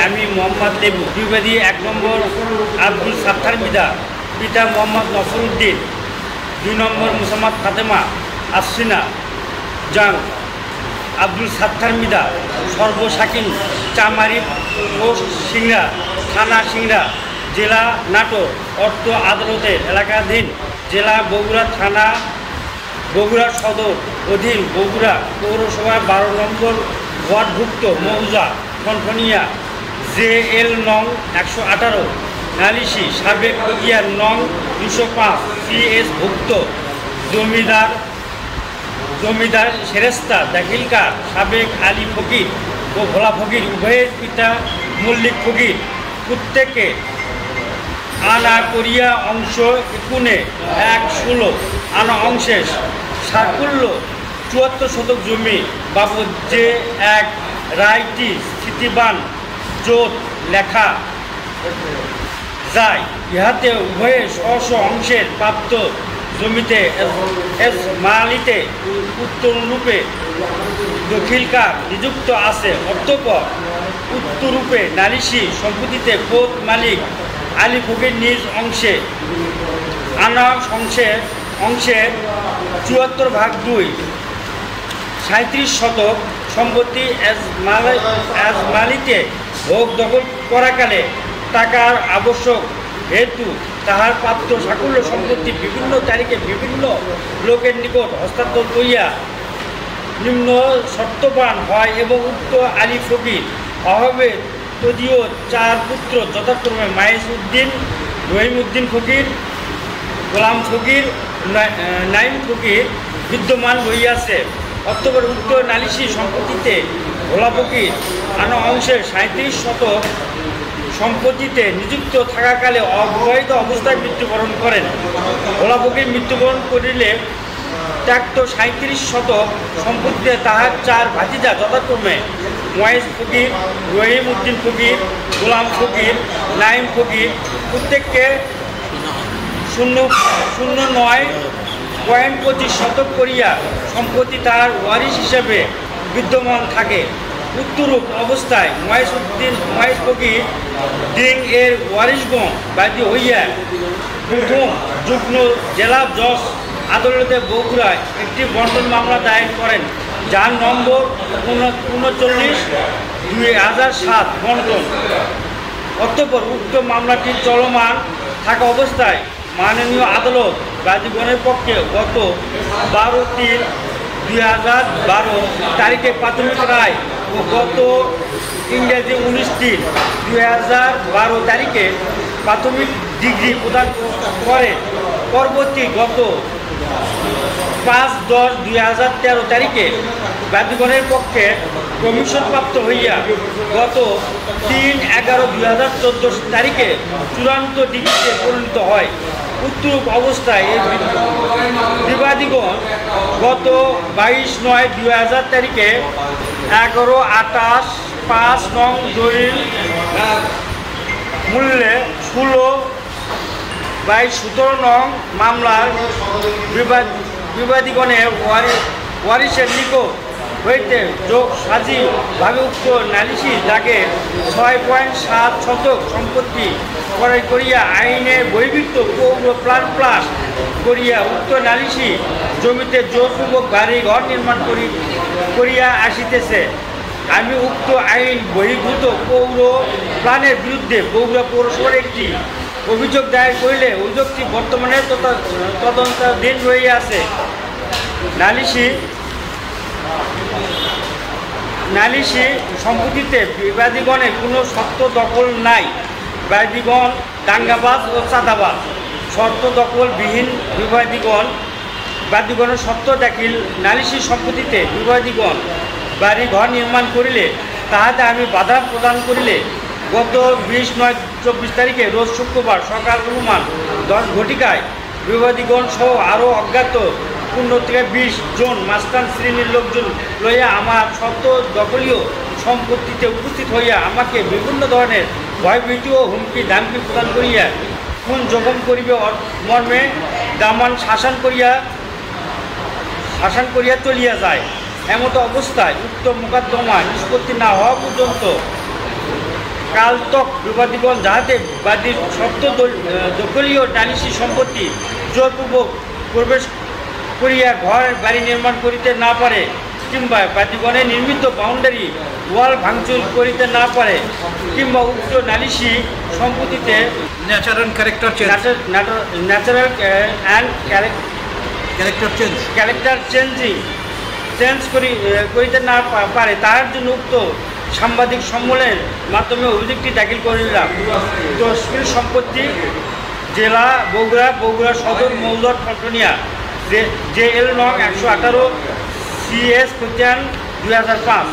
আমি মোহাম্মদ লেবু বিবাদী 1 নম্বর আব্দুল সাত্তার মিদা, পিতা মোহাম্মদ নসরুদ্দিন, 2 নম্বর মুসাম্মদ ফাতেমা আসিনা জাং, আব্দুল সাত্তার মিদা, সর্বসাকিন, চামারি পোস্ট সিংড়া, থানা সিংড়া, জেলা নাটোর, অর্থ আদালতের এলাকাধীন, জেলা বগুড়া, থানা বগুড়া সদর অধীন, বগুড়া পৌরসভা 12 নম্বর ওয়ার্ডভুক্ত মৌজা খনখনিয়া, JL নং 118, নালিশি সাবেক ইয়ার নং 205 CS ভুক্ত জমিদার সেরেস্তা দাখিলকার সাবেক আলী ফকির ও ভোলা ফকির, উভয়ের পিতা মল্লিক ফকির, প্রত্যেকে আনা করিয়া অংশ 1/16 আনা অংশে সাকুল্য 74 শতক জমি বাবদ যে এক রায়টি স্থিতিবান জোট লেখা যায়, ইহাতে উভয়ে স্ব অংশের প্রাপ্ত জমিতে মালিতে উত্তররূপে দখিলকার নিযুক্ত আছে। অতঃপর উত্তররূপে নালিশি সম্পত্তিতে কোত মালিক আলী ফকির নিজ অংশে আনা অংশের 74/2 37 শতক সম্পত্তি মালিতে ভোগ দখল করাকালে টাকার আবশ্যক হেতু তাহার প্রাপ্ত সাকুল্য সম্পত্তি বিভিন্ন তারিখে বিভিন্ন লোকের নিকট হস্তান্তর করিয়া নিম্ন শর্তবান হয় এবং উক্ত আলী ফকির অভাবে তদীয় 4 পুত্র যথাক্রমে মাইজ উদ্দিন, রহিম উদ্দিন ফকির, গোলাম ফকির, নাইম ফকির বিদ্যমান রহিয়াছে। অতঃপর উক্ত নালিশি সম্পত্তিতে ভোলা ফকির আনা অংশের 37 শতক সম্পত্তিতে নিযুক্ত থাকাকালে অবৈধ অবস্থায় মৃত্যুবরণ করেন। ভোলা ফকির মৃত্যুবরণ করিলে ত্যাক্ত 37 শতক সম্পত্তিতে তাহার 4 ভাতিজা যথাক্রমে মহেশ ফকির, রহিম উদ্দিন ফকির, গোলাম ফকির, নাইম ফকির প্রত্যেককে 0.25 শতক করিয়া সম্পত্তি তার ওয়ারিশ হিসেবে বিদ্যমান থাকে। উত্তরূপ অবস্থায় মহেশ ফকির ডিং এর ওয়ারিশগণ বাদী হইয়া প্রথম যুগ্ম জেলা জজ আদালতে বগুড়ায় একটি বন্টন মামলা দায়ের করেন, যার নম্বর 39/2007 বন্টন। অতঃপর উক্ত মামলাটি চলমান থাকা অবস্থায় মাননীয় আদালত বাদীগণের পক্ষে গত 12/3/2012 তারিখে প্রাথমিক রায় ও গত ইংরেজি 19/3/2012 তারিখে প্রাথমিক ডিগ্রি প্রদান করে। পরবর্তী গত 5/10/2013 তারিখে বাদীগণের পক্ষে কমিশনপ্রাপ্ত হইয়া গত 3/11/2014 তারিখে চূড়ান্ত ডিগ্রিতে পরিণত হয়। উত্তরূপ অবস্থায় এই বিবাদীগণ গত 22/9/2000 তারিখে 11/28/5 নং দলিল মূল্যে 16/17 নং মামলার বিবাদীগণের ওয়ারিশের নিকট হইতে যোগ সাজি ভাবে উক্ত নালিশি যাকে 6.7 শতক সম্পত্তি ক্রয় করিয়া আইনে বহির্ভূত পৌর প্ল্যান প্লাস করিয়া উক্ত নালিশি জমিতে জোরপূর্বক বাড়ি ঘর নির্মাণ করিয়া আসিতেছে। আমি উক্ত আইন বহির্ভূত পৌর প্ল্যানের বিরুদ্ধে বগুড়া পৌরসভার একটি অভিযোগ দায়ের করিলে অভিযোগটি বর্তমানে তদন্তাধীন রহিয়াছে। নালিশি সম্পত্তিতে বিবাদীগণের কোনো শর্ত দখল নাই। বাদীগণ দাঙ্গাবাজ ও চাঁদাবাজ। শর্ত দখলবিহীন বাদীগণের শর্ত দাখিল নালিশি সম্পত্তিতে বিবাদীগণ বাড়ি ঘর নির্মাণ করিলে তাহাতে আমি বাধা প্রদান করিলে গত 20/9/24 তারিখে রোজ শুক্রবার সকাল অনুমান 10 ঘটিকায় বিবাদীগণ সহ আরও অজ্ঞাত 15-20 জন মাস্তান শ্রেণীর লোকজন লইয়া আমার শর্ত দখলীয় সম্পত্তিতে উপস্থিত হইয়া আমাকে বিভিন্ন ধরনের ভয়ভীতি ও হুমকি ধামকি প্রদান করিয়া খুন জখম করিবে মর্মে দামান শাসন করিয়া চলিয়া যায়। এমতো অবস্থায় উক্ত মোকদ্দমা নিষ্পত্তি না হওয়া পর্যন্ত কালতক বিবাদীগণ যাহাতে বাদীর শর্ত দখলীয় নালিশি সম্পত্তি জোরপূর্বক প্রবেশ করিয়া ঘর বাড়ি নির্মাণ করিতে না পারে, কিংবা বাদীগণে নির্মিত বাউন্ডারি ওয়াল ভাঙচুর করিতে না পারে, কিংবা উক্ত নালিশি সম্পত্তিতে ন্যাচারাল ক্যারেক্টার চেঞ্জ করিতে না পারে, তাহার জন্য উক্ত সাংবাদিক সম্মেলনের মাধ্যমে অভিযোগটি দাখিল করিলাম। তহসিল সম্পত্তি, জেলা বগুড়া সদর মৌজার ঠনঠনিয়া, JL নং 118 CS 2005।